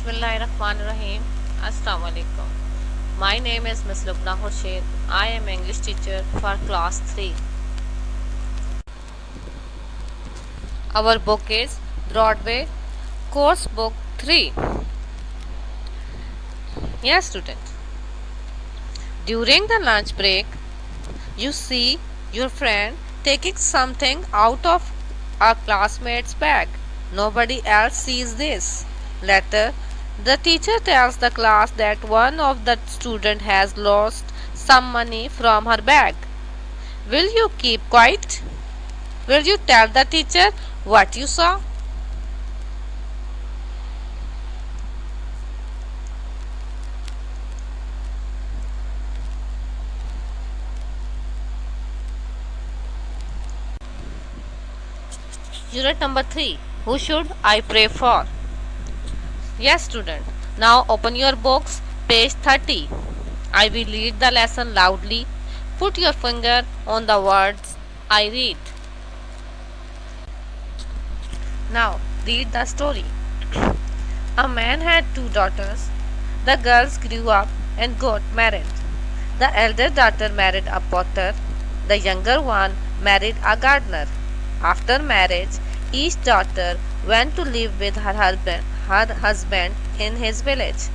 Bismillahirrahmanirrahim. Assalamu alaikum. My name is Miss Lubna Khurshid. I am English teacher for class 3. Our book is Broadway Course Book 3. Yes, student. During the lunch break, you see your friend taking something out of a classmate's bag. Nobody else sees this. Later, the teacher tells the class that one of the students has lost some money from her bag. Will you keep quiet? Will you tell the teacher what you saw? Unit number 3. Who should I pray for? Yes, student. Now open your books, page 30. I will read the lesson loudly. Put your finger on the words I read. Now read the story. A man had 2 daughters. The girls grew up and got married. The elder daughter married a potter. The younger one married a gardener. After marriage, each daughter went to live with her husband in his village.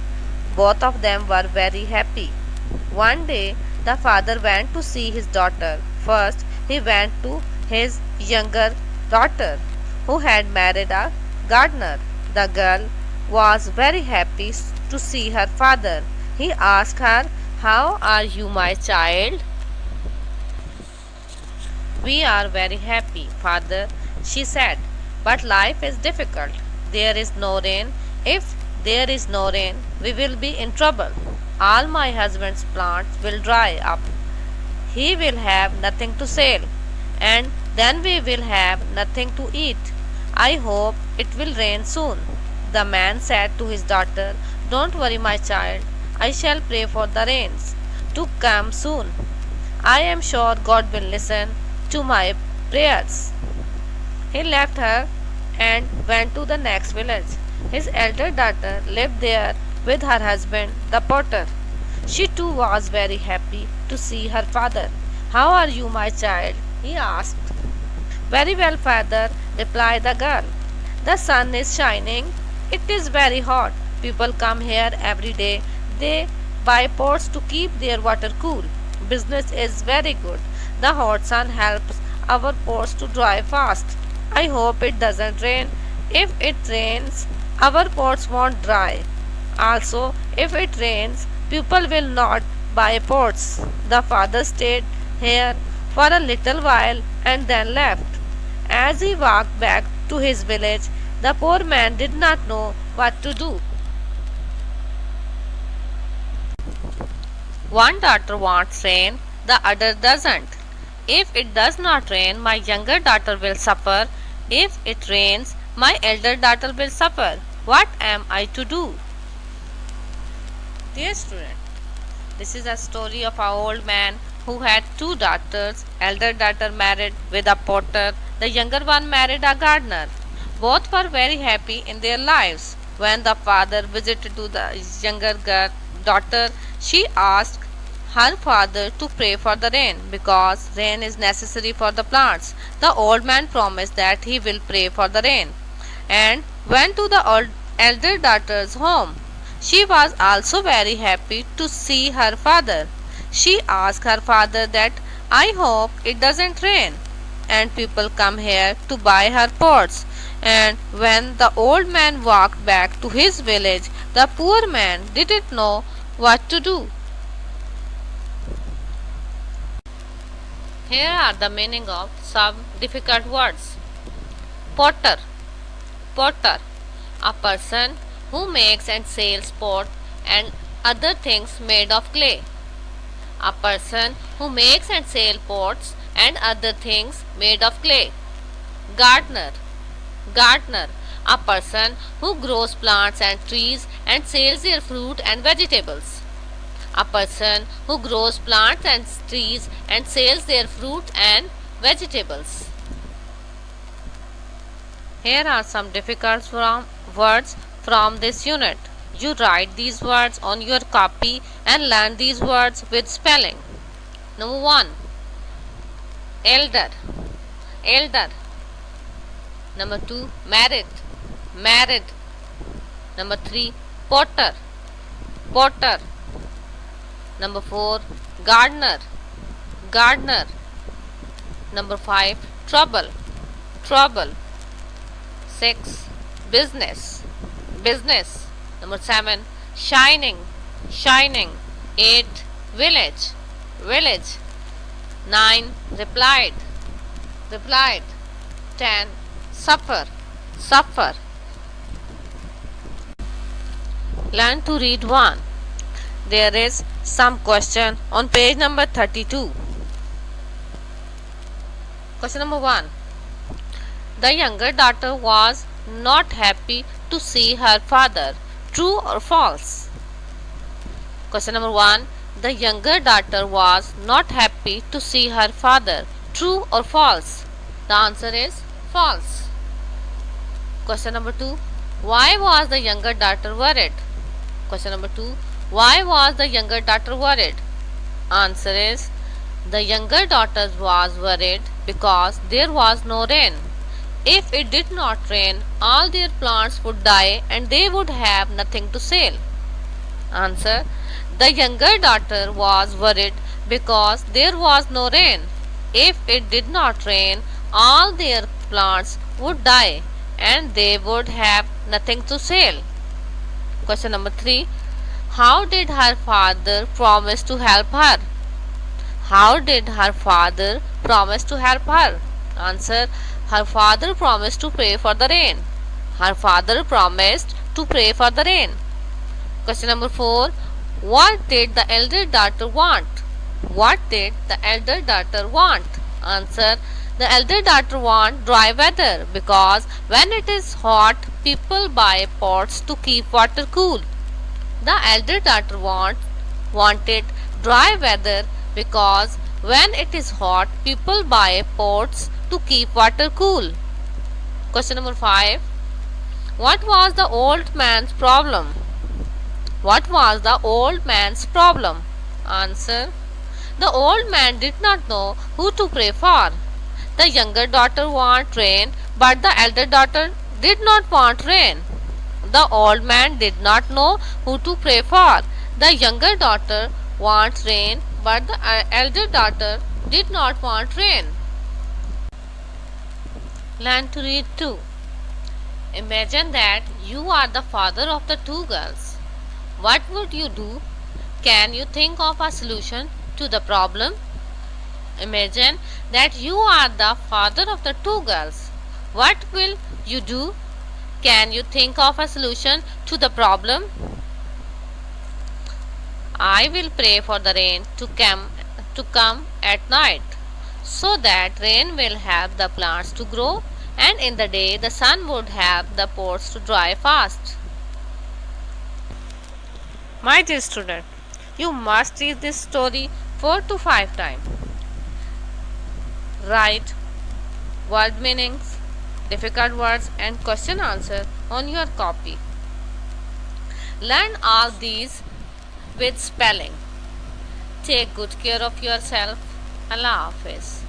Both of them were very happy. One day, the father went to see his daughter. First, he went to his younger daughter, who had married a gardener. The girl was very happy to see her father. He asked her, "How are you, my child?" "We are very happy, father," she said, "but life is difficult. There is no rain. If there is no rain, we will be in trouble. All my husband's plants will dry up. He will have nothing to sell, and then we will have nothing to eat. I hope it will rain soon." The man said to his daughter, "Don't worry, my child. I shall pray for the rains to come soon. I am sure God will listen to my prayers." He left her and went to the next village. His elder daughter lived there with her husband, the potter. She too was very happy to see her father. "How are you, my child?" he asked. "Very well, father," replied the girl. "The sun is shining. It is very hot. People come here every day. They buy pots to keep their water cool. Business is very good. The hot sun helps our pots to dry fast. I hope it doesn't rain. If it rains, our pots won't dry. Also, if it rains, people will not buy pots." The father stayed here for a little while and then left. As he walked back to his village, the poor man did not know what to do. One daughter wants rain, the other doesn't. If it does not rain, my younger daughter will suffer. If it rains, my elder daughter will suffer. What am I to do? Dear student, this is a story of an old man who had 2 daughters. Elder daughter married with a potter. The younger one married a gardener. Both were very happy in their lives. When the father visited to the younger daughter, she asked her father to pray for the rain because rain is necessary for the plants. The old man promised that he will pray for the rain and went to the elder daughter's home. She was also very happy to see her father. She asked her father that, "I hope it doesn't rain and people come here to buy her pots." And when the old man walked back to his village, the poor man didn't know what to do. Here are the meaning of some difficult words. Potter. Potter. A person who makes and sells pot and other things made of clay. A person who makes and sells pots and other things made of clay. Gardener. Gardener. A person who grows plants and trees and sells their fruit and vegetables. A person who grows plants and trees and sells their fruit and vegetables. Here are some difficult words from this unit. You write these words on your copy and learn these words with spelling. Number 1. Elder. Elder. Number 2. Married. Married. Number 3. Potter. Potter. Number 4. Gardener. Gardener. Number 5. Trouble. Trouble. 6. Business. Business. Number 7. Shining. Shining. 8. Village. Village. 9. Replied. Replied. 10. Suffer. Suffer. Learn to read 1. There is some question on page number 32. Question number 1. The younger daughter was not happy to see her father. True or false? Question number 1. The younger daughter was not happy to see her father. True or false? The answer is false. Question number 2. Why was the younger daughter worried? Question number 2. Why was the younger daughter worried? Answer is, the younger daughter was worried because there was no rain. If it did not rain, all their plants would die and they would have nothing to sell. Answer. The younger daughter was worried because there was no rain. If it did not rain, all their plants would die and they would have nothing to sell. Question number 3. How did her father promise to help her? How did her father promise to help her? Answer. Her father promised to pray for the rain. Her father promised to pray for the rain. Question number 4. What did the elder daughter want? What did the elder daughter want? Answer. The elder daughter want dry weather because when it is hot, people buy pots to keep water cool. The elder daughter wanted dry weather because when it is hot, people buy pots to keep water cool. Question number 5. What was the old man's problem? What was the old man's problem? Answer. The old man did not know who to pray for. The younger daughter wanted rain, but the elder daughter did not want rain. The old man did not know who to pray for. The younger daughter wants rain, but the elder daughter did not want rain. Learn to read 2. Imagine that you are the father of the 2 girls. What would you do? Can you think of a solution to the problem? Imagine that you are the father of the 2 girls. What will you do? Can you think of a solution to the problem? I will pray for the rain to come at night, so that rain will help the plants to grow, and in the day the sun would help the pots to dry fast. My dear student, you must read this story 4 to 5 times. Write word meanings, difficult words and question answer on your copy. Learn all these with spelling. Take good care of yourself. Allah Hafiz.